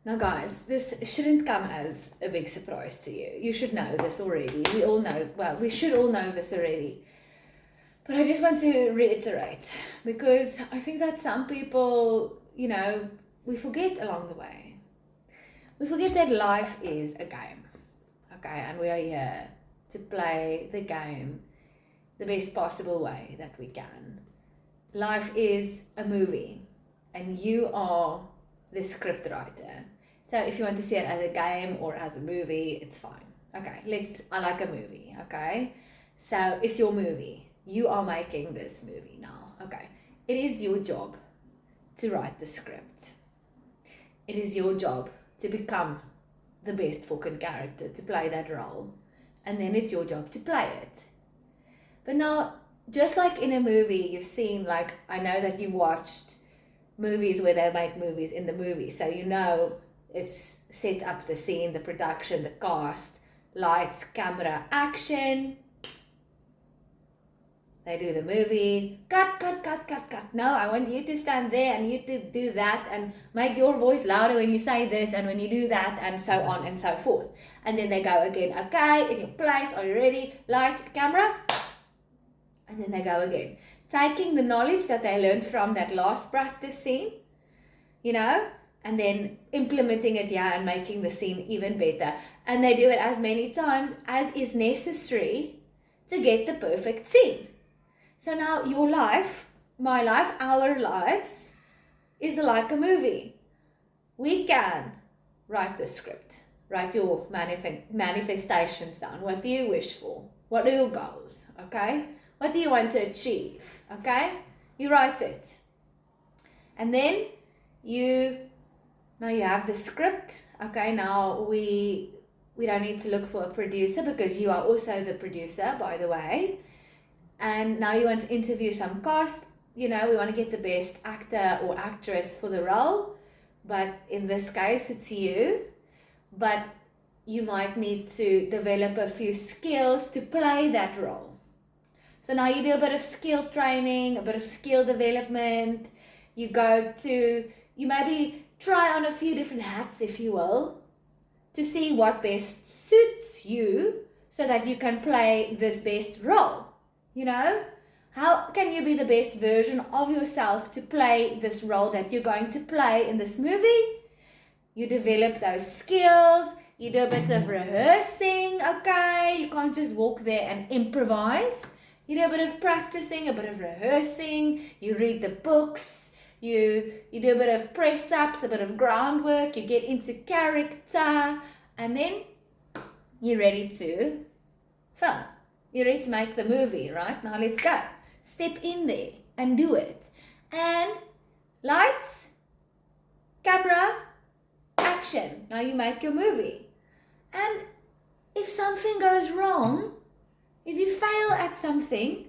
Now, guys, this shouldn't come as a big surprise to you. You should know this already. We all know, well, we should all know this already. But I just want to reiterate, because I think that some people, we forget along the way. We forget that life is a game, okay? And we are here to play the game the best possible way that we can. Life is a movie, and you are the script writer. So if you want to see it as a game or as a movie, it's fine. Okay, I like a movie, okay? So it's your movie. You are making this movie now, okay? It is your job to write the script. It is your job to become the best fucking character, to play that role. And then it's your job to play it. But now, just like in a movie, you've seen, I know that you watched movies where they make movies in the movie. So it's set up the scene, the production, the cast, lights, camera, action. They do the movie, cut. No, I want you to stand there and you to do that and make your voice louder when you say this and when you do that and so on and so forth. And then they go again, okay, in your place, are you ready? Lights, camera. And then they go again. Taking the knowledge that they learned from that last practice scene, and then implementing it here and making the scene even better. And they do it as many times as is necessary to get the perfect scene. So now your life, my life, our lives is like a movie. We can write the script, write your manifestations down. What do you wish for? What are your goals? Okay? What do you want to achieve? Okay? You write it. And then you have the script. Okay, now we don't need to look for a producer because you are also the producer, by the way. And now you want to interview some cast. We want to get the best actor or actress for the role. But in this case, it's you. But you might need to develop a few skills to play that role. So now you do a bit of skill training, a bit of skill development. You maybe try on a few different hats, if you will, to see what best suits you so that you can play this best role. How can you be the best version of yourself to play this role that you're going to play in this movie? You develop those skills. You do a bit of rehearsing, okay? You can't just walk there and improvise. You do a bit of practicing, a bit of rehearsing. You read the books. You do a bit of press-ups, a bit of groundwork. You get into character. And then you're ready to film. You're ready to make the movie, right? Now let's go. Step in there and do it. And lights, camera, action. Now you make your movie. And if something goes wrong, if you fail at something,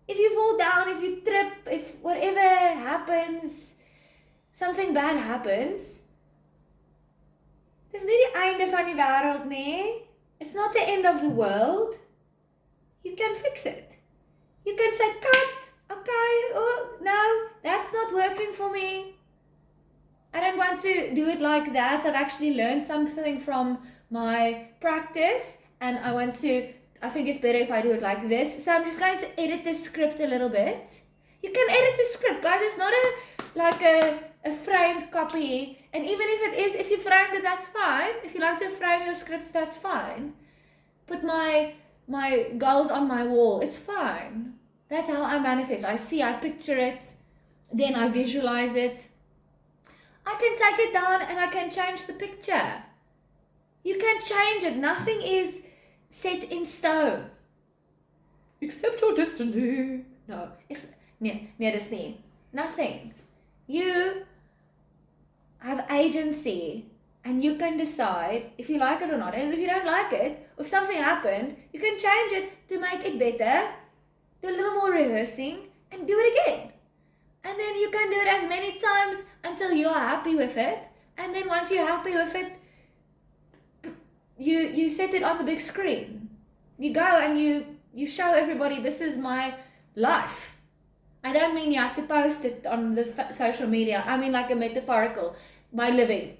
if you fall down, if you trip, if whatever happens, something bad happens, dis nie die einde van die wêreld nie. It's not the end of the world. You can fix it. You can say, cut, okay, oh, no, that's not working for me. I don't want to do it like that. I've actually learned something from my practice and I think it's better if I do it like this. So I'm just going to edit the script a little bit. You can edit the script, guys. It's not a framed copy. And even if you framed it, that's fine. If you like to frame your scripts, that's fine. Put my goals on my wall. It's fine. That's how I manifest. I picture it. Then I visualize it. I can take it down and I can change the picture. You can change it. Nothing is set in stone. Accept your destiny. No, dis nie. Nothing. You have agency and you can decide if you like it or not. And if you don't like it, if something happened, you can change it to make it better, do a little more rehearsing and do it again. And then you can do it as many times until you are happy with it. And then once you're happy with it, you set it on the big screen. You go and you show everybody, this is my life. I don't mean you have to post it on the social media. I mean like a metaphorical, my living.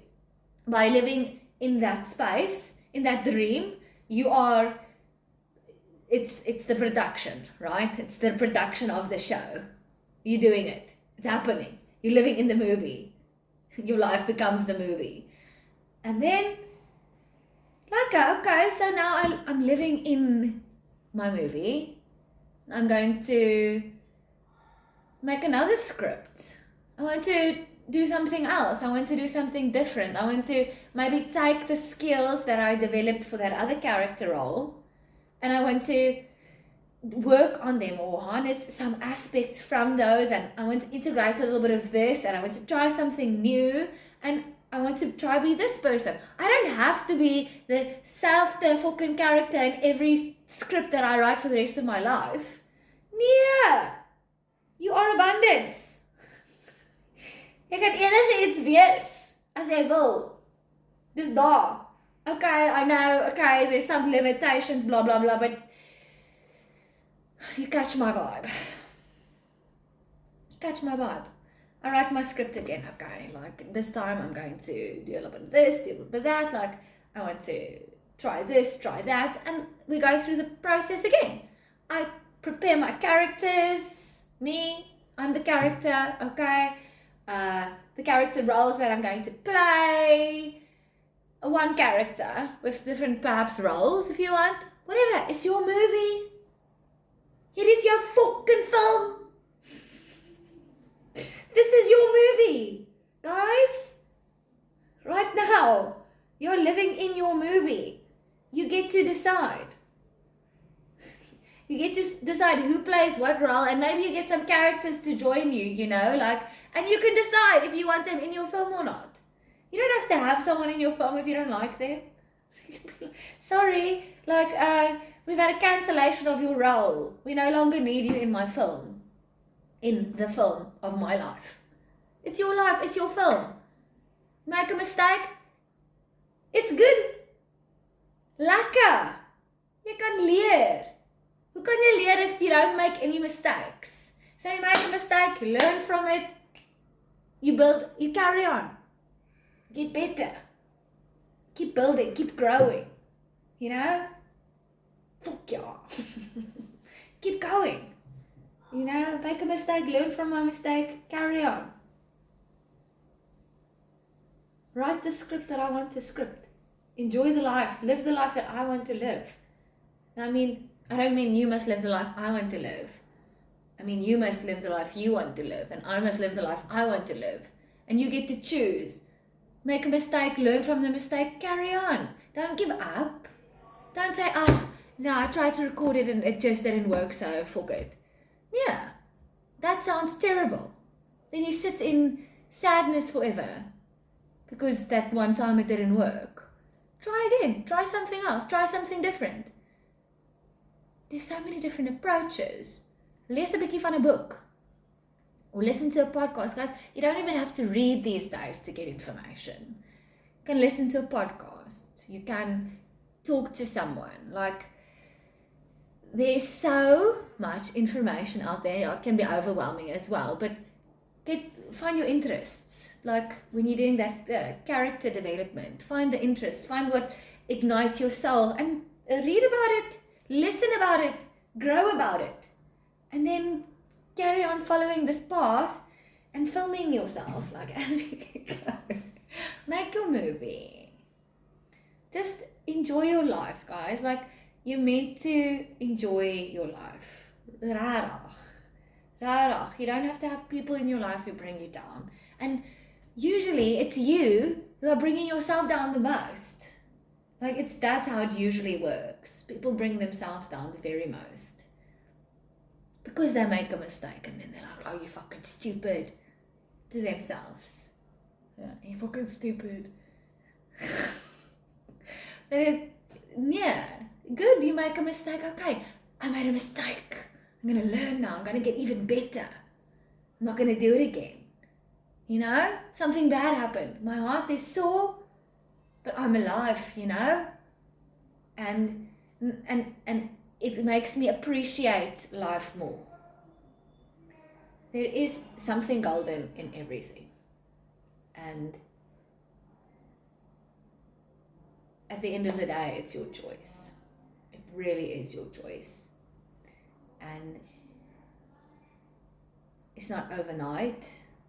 by living in that space, in that dream, it's the production, right? It's the production of the show. You're doing it. It's happening. You're living in the movie. Your life becomes the movie. And then, okay, so now I'm living in my movie. I'm going to make another script. I want to do something else. I want to do something different. I want to maybe take the skills that I developed for that other character role, and I want to work on them or harness some aspect from those, and I want to integrate a little bit of this, and I want to try something new, and I want to try be this person. I don't have to be the fucking character in every script that I write for the rest of my life. Nee, you are abundance. Jy kan enige iets wees as jy wil. Dis daar. Okay, I know, okay, there's some limitations, blah, blah, blah, but you catch my vibe. Catch my vibe. I write my script again, okay, like this time I'm going to do a little bit of this, do a little bit of that, like I want to try this, try that, and we go through the process again. I prepare my characters, I'm the character, okay, the character roles that I'm going to play, one character with different perhaps roles if you want, whatever, it's your movie. It is your fucking film. This is your movie, guys. Right now, you're living in your movie. You get to decide. You get to decide who plays what role, and maybe you get some characters to join you, you know, like, and you can decide if you want them in your film or not. You don't have to have someone in your film if you don't like them. Sorry, like, we've had a cancellation of your role. We no longer need you in my film. In the film of my life. It's your life, it's your film. Make a mistake. It's good. Lekker. Jy kan leer. Hoe kan jy leer if you don't make any mistakes? So you make a mistake, you learn from it, you build, you carry on. Get better. Keep building, keep growing. You know? Fuck yeah. Keep going. You know, make a mistake, learn from my mistake, carry on. Write the script that I want to script. Enjoy the life, live the life that I want to live. And I don't mean you must live the life I want to live. I mean, you must live the life you want to live, and I must live the life I want to live. And you get to choose. Make a mistake, learn from the mistake, carry on. Don't give up. Don't say, oh, no, I tried to record it and it just didn't work, so fuck it. Yeah, that sounds terrible. Then you sit in sadness forever because that one time it didn't work. Try again, try something else, try something different. There's so many different approaches. Lees 'n bietjie van 'n book. Or listen to a podcast. Guys, you don't even have to read these days to get information. You can listen to a podcast. You can talk to someone. Like, there's so much information out there. It can be overwhelming as well. But find your interests. Like, when you're doing that character development, find the interest. Find what ignites your soul. And read about it. Listen about it. Grow about it. And then carry on following this path and filming yourself, like, as you go. Make your movie. Just enjoy your life, guys. Like, you're meant to enjoy your life. Rarig. You don't have to have people in your life who bring you down. And usually it's you who are bringing yourself down the most. Like, that's how it usually works. People bring themselves down the very most. Because they make a mistake and then they're like, oh, you fucking stupid. To themselves. Yeah, you fucking stupid. But yeah, good, you make a mistake. Okay, I made a mistake. I'm going to learn now. I'm going to get even better. I'm not going to do it again. You know, something bad happened. My heart is sore, but I'm alive, you know. And it makes me appreciate life more. There is something golden in everything. And at the end of the day, it's your choice. It really is your choice. And it's not overnight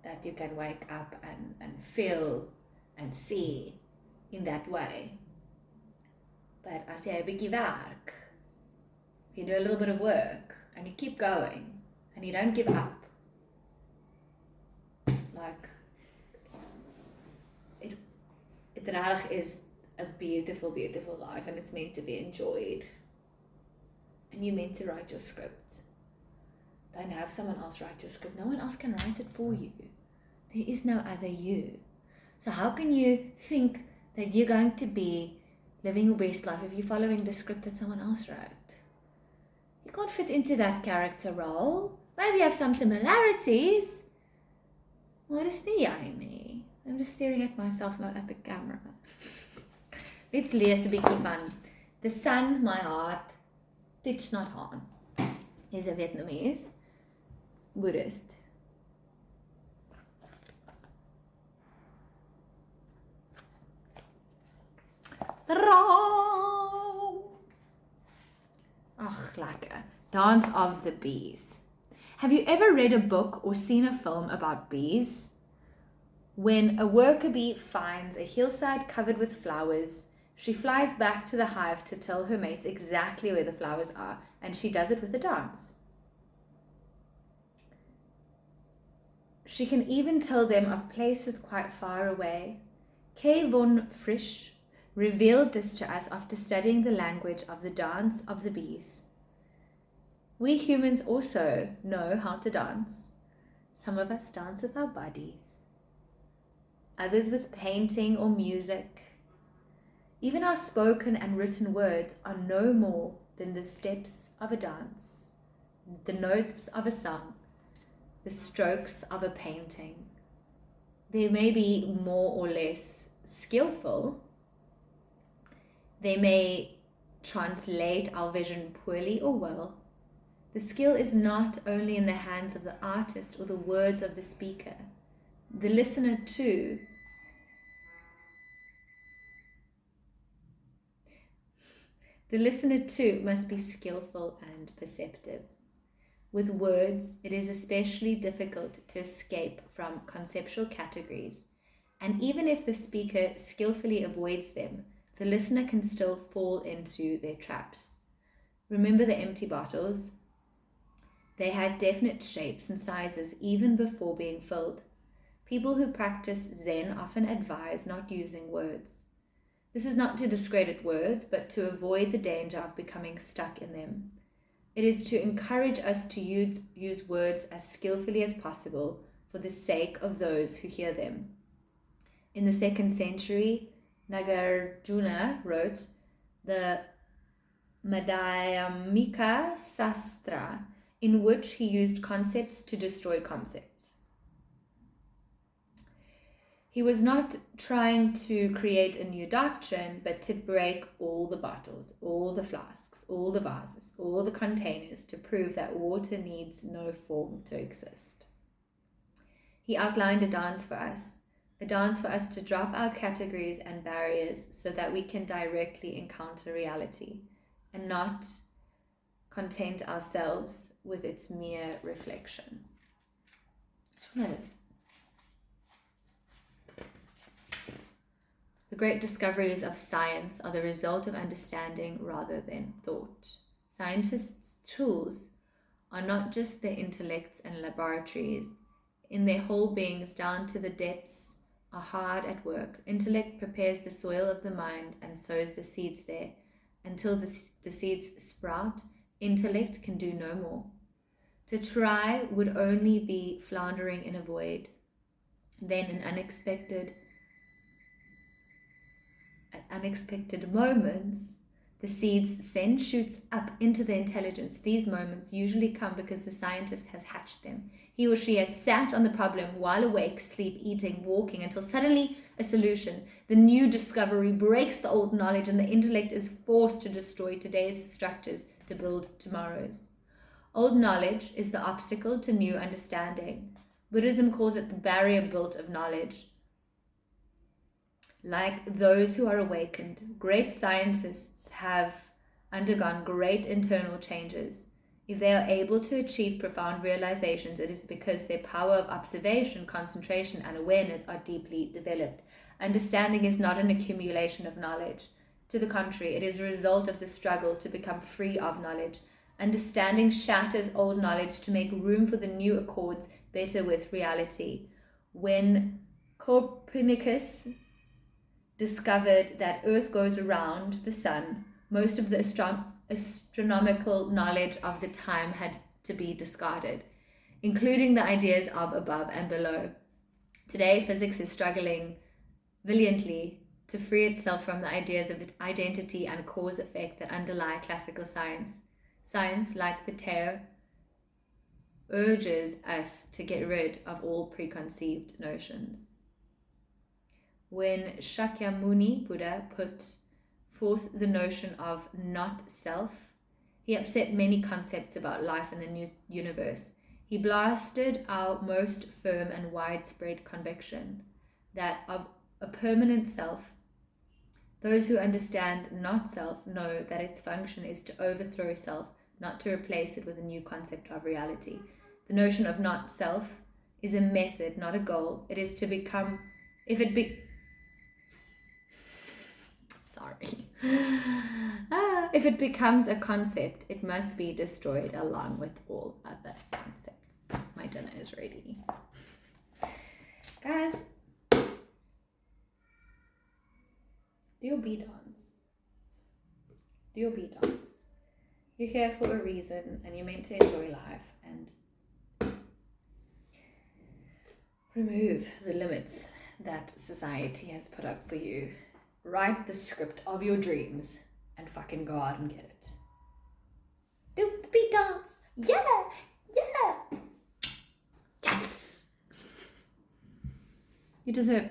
that you can wake up and feel and see in that way. But as jy 'n bietjie werk, if you do a little bit of work and you keep going and you don't give up, like it regtig is a beautiful, beautiful life, and it's meant to be enjoyed. And you're meant to write your script. Don't have someone else write your script. No one else can write it for you. There is no other you. So how can you think that you're going to be living your best life if you're following the script that someone else wrote? You can't fit into that character role. Maybe you have some similarities. What is the nie? I'm just staring at myself, not at the camera. Let's lees 'n bietjie van The Sun, My Heart, Thich Nhat Hanh. He's a Vietnamese Buddhist. Ach, lekker. Dance of the Bees. Have you ever read a book or seen a film about bees? When a worker bee finds a hillside covered with flowers, she flies back to the hive to tell her mates exactly where the flowers are, and she does it with a dance. She can even tell them of places quite far away. Kay von Frisch revealed this to us after studying the language of the dance of the bees. We humans also know how to dance. Some of us dance with our bodies, others with painting or music. Even our spoken and written words are no more than the steps of a dance, the notes of a song, the strokes of a painting. They may be more or less skillful. They may translate our vision poorly or well. The skill is not only in the hands of the artist or the words of the speaker. The listener too must be skillful and perceptive. With words, it is especially difficult to escape from conceptual categories, and even if the speaker skillfully avoids them, the listener can still fall into their traps. Remember the empty bottles? They had definite shapes and sizes even before being filled. People who practice Zen often advise not using words. This is not to discredit words, but to avoid the danger of becoming stuck in them. It is to encourage us to use words as skillfully as possible for the sake of those who hear them. In the 2nd century, Nagarjuna wrote the Madhyamika Sastra, in which he used concepts to destroy concepts. He was not trying to create a new doctrine, but to break all the bottles, all the flasks, all the vases, all the containers to prove that water needs no form to exist. He outlined a dance for us to drop our categories and barriers so that we can directly encounter reality and not content ourselves with its mere reflection. The great discoveries of science are the result of understanding rather than thought. Scientists' tools are not just their intellects and laboratories. In their whole beings, down to the depths, are hard at work. Intellect prepares the soil of the mind and sows the seeds there. Until the seeds sprout, intellect can do no more. To try would only be floundering in a void. Then in unexpected moments, the seeds send shoots up into the intelligence. These moments usually come because the scientist has hatched them. He or she has sat on the problem while awake, sleep, eating, walking, until suddenly a solution, the new discovery, breaks the old knowledge, and the intellect is forced to destroy today's structures to build tomorrow's. Old knowledge is the obstacle to new understanding. Buddhism calls it the barrier built of knowledge. Like those who are awakened, great scientists have undergone great internal changes. If they are able to achieve profound realizations, it is because their power of observation, concentration, and awareness are deeply developed. Understanding is not an accumulation of knowledge. To the contrary, it is a result of the struggle to become free of knowledge. Understanding shatters old knowledge to make room for the new accords better with reality. When Copernicus discovered that Earth goes around the sun, most of the astronomical knowledge of the time had to be discarded, including the ideas of above and below. Today, physics is struggling valiantly to free itself from the ideas of identity and cause effect that underlie classical science. Science, like the Tao, urges us to get rid of all preconceived notions. When Shakyamuni Buddha put forth the notion of not self, he upset many concepts about life and the new universe. He blasted our most firm and widespread conviction that of a permanent self. Those who understand not self know that its function is to overthrow self, not to replace it with a new concept of reality. The notion of not self is a method, not a goal. It is to become, if it becomes a concept, it must be destroyed along with all other concepts. My dinner is ready. Guys, do your bee dance. Do your bee dance. You're here for a reason and you're meant to enjoy life and remove the limits that society has put up for you. Write the script of your dreams and fucking go out and get it. Do the beat dance. Yeah. Yes. You deserve